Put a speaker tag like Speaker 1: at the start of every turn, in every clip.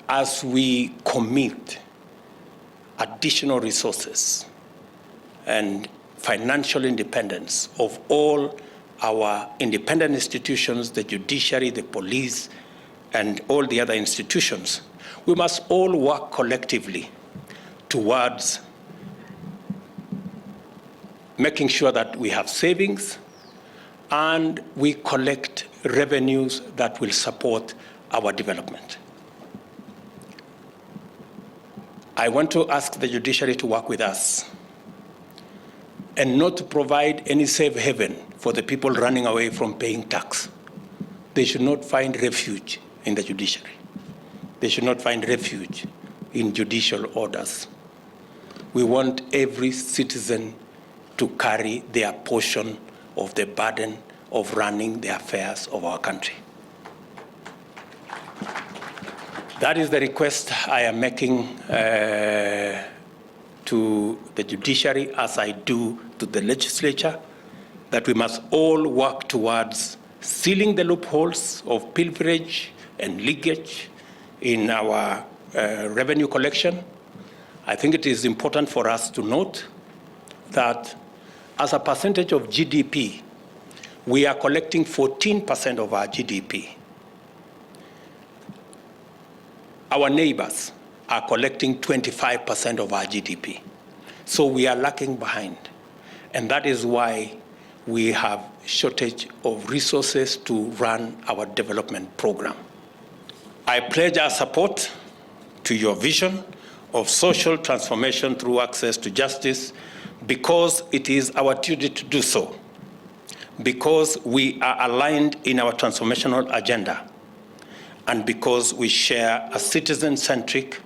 Speaker 1: as we commit additional resources and financial independence of all our independent institutions, the judiciary, the police, and all the other institutions, we must all work collectively towards making sure that we have savings and we collect revenues that will support our development. I want to ask the judiciary to work with us and not to provide any safe haven for the people running away from paying tax. They should not find refuge in the judiciary. They should not find refuge in judicial orders. We want every citizen to carry their portion of the burden of running the affairs of our country. That is the request I am making to the judiciary, as I do to the legislature, that we must all work towards sealing the loopholes of pilferage and leakage in our revenue collection. I think it is important for us to note that as a percentage of GDP, we are collecting 14% of our GDP. Our neighbors are collecting 25% of our GDP. So we are lagging behind. And that is why we have shortage of resources to run our development program. I pledge our support to your vision of social transformation through access to justice, because it is our duty to do so, because we are aligned in our transformational agenda, and because we share a citizen-centric,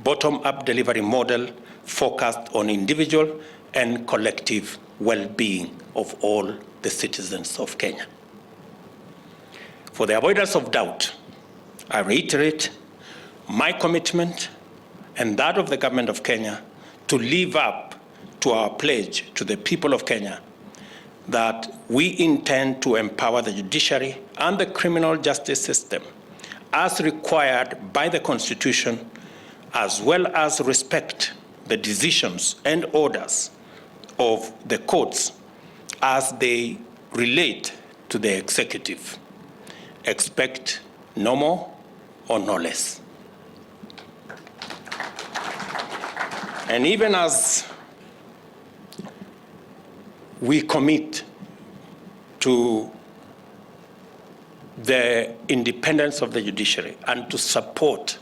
Speaker 1: bottom-up delivery model focused on individual and collective well-being of all the citizens of Kenya. For the avoidance of doubt, I reiterate my commitment and that of the government of Kenya to live up to our pledge to the people of Kenya that we intend to empower the judiciary and the criminal justice system as required by the Constitution, as well as respect the decisions and orders of the courts as they relate to the executive. Expect no more or no less. And even as we commit to the independence of the judiciary and to support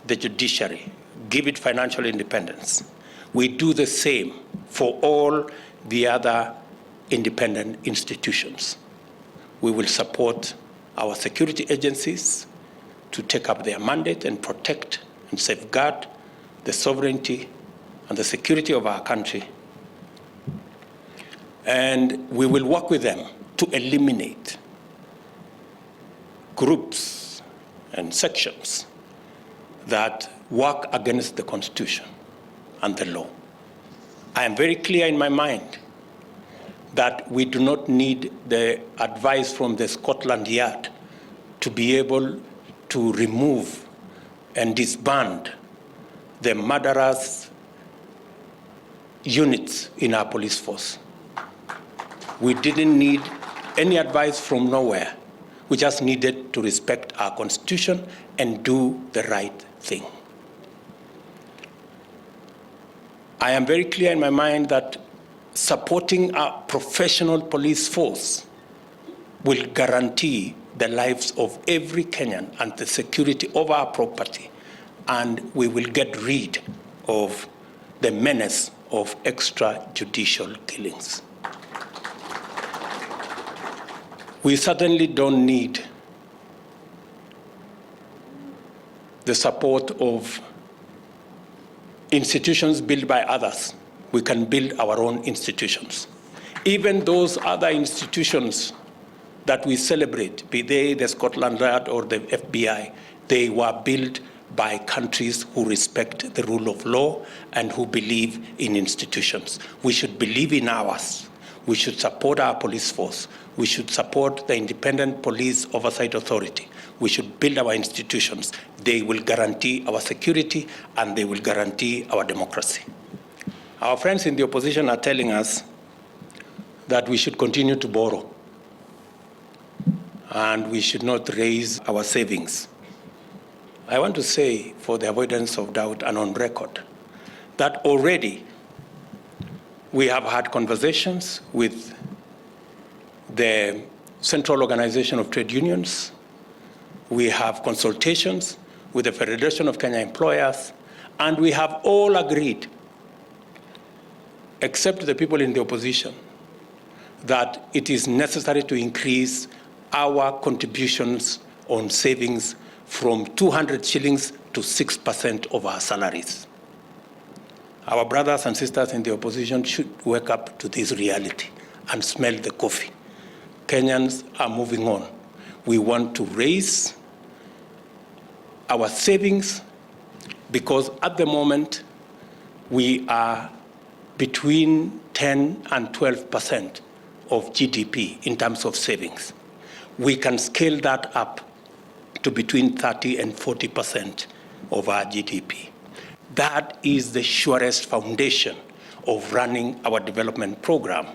Speaker 1: the judiciary, give it financial independence, we do the same for all the other independent institutions. We will support our security agencies to take up their mandate and protect and safeguard the sovereignty and the security of our country. And we will work with them to eliminate groups and sections that work against the Constitution and the law. I am very clear in my mind that we do not need the advice from the Scotland Yard to be able to remove and disband the murderous units in our police force. We didn't need any advice from nowhere. We just needed to respect our Constitution and do the right thing. I am very clear in my mind that supporting a professional police force will guarantee the lives of every Kenyan and the security of our property, and we will get rid of the menace of extrajudicial killings. We certainly don't need the support of institutions built by others. We can build our own institutions. Even those other institutions that we celebrate, be they the Scotland Yard or the FBI, they were built by countries who respect the rule of law and who believe in institutions. We should believe in ours. We should support our police force. We should support the Independent Police Oversight Authority. we should build our institutions. They will guarantee our security and they will guarantee our democracy. Our friends in the opposition are telling us that we should continue to borrow and we should not raise our savings. I want to say, for the avoidance of doubt and on record, that already we have had conversations with the Central Organization of Trade Unions. We have consultations with the Federation of Kenya Employers, and we have all agreed, except the people in the opposition, that it is necessary to increase our contributions on savings from 200 shillings to 6% of our salaries. Our brothers and sisters in the opposition should wake up to this reality and smell the coffee. Kenyans are moving on. We want to raise our savings because at the moment we are between 10 and 12% of GDP in terms of savings. We can scale that up to between 30 and 40% of our GDP. That is the surest foundation of running our development program,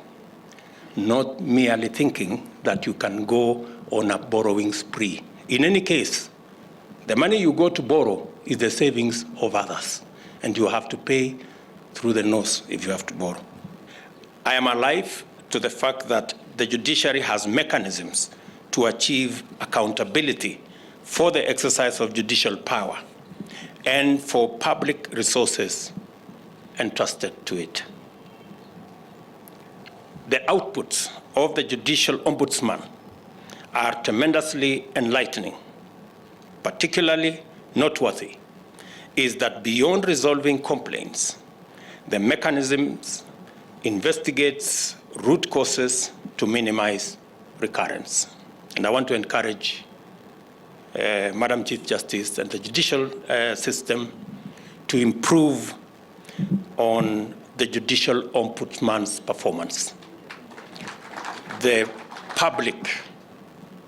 Speaker 1: not merely thinking that you can go on a borrowing spree. In any case, the money you go to borrow is the savings of others, and you have to pay through the nose if you have to borrow. I am alive to the fact that the judiciary has mechanisms to achieve accountability for the exercise of judicial power and for public resources entrusted to it. The outputs of the Judicial Ombudsman are tremendously enlightening. Particularly noteworthy is that beyond resolving complaints, the mechanisms investigates root causes to minimize recurrence. And I want to encourage Madam Chief Justice and the judicial system to improve on the Judicial Ombudsman's performance. The public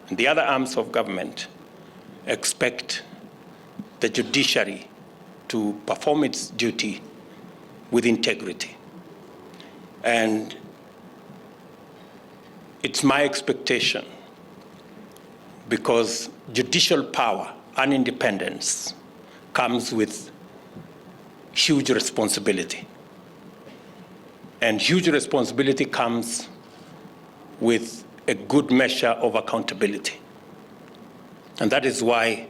Speaker 1: and the other arms of government expect the judiciary to perform its duty with integrity. And it's my expectation, because judicial power and independence comes with huge responsibility. And huge responsibility comes with a good measure of accountability. And that is why,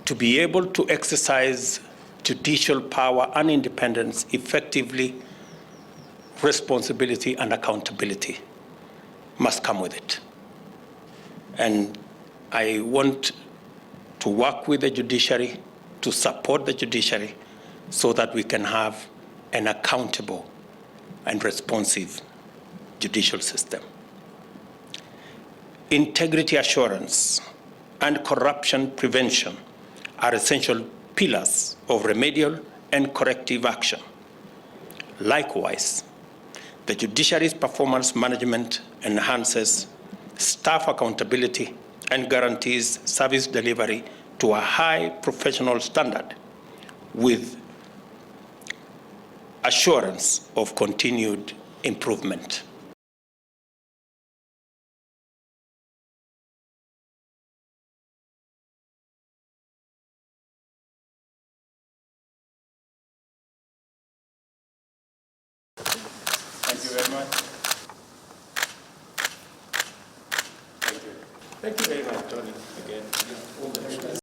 Speaker 1: to be able to exercise judicial power and independence effectively, responsibility and accountability must come with it. And I want to work with the judiciary, to support the judiciary, so that we can have an accountable and responsive judicial system. Integrity assurance and corruption prevention are essential pillars of remedial and corrective action. Likewise, the judiciary's performance management enhances staff accountability and guarantees service delivery to a high professional standard with assurance of continued improvement. Thank you very much. Thank you. Thank you very much, Tony, again.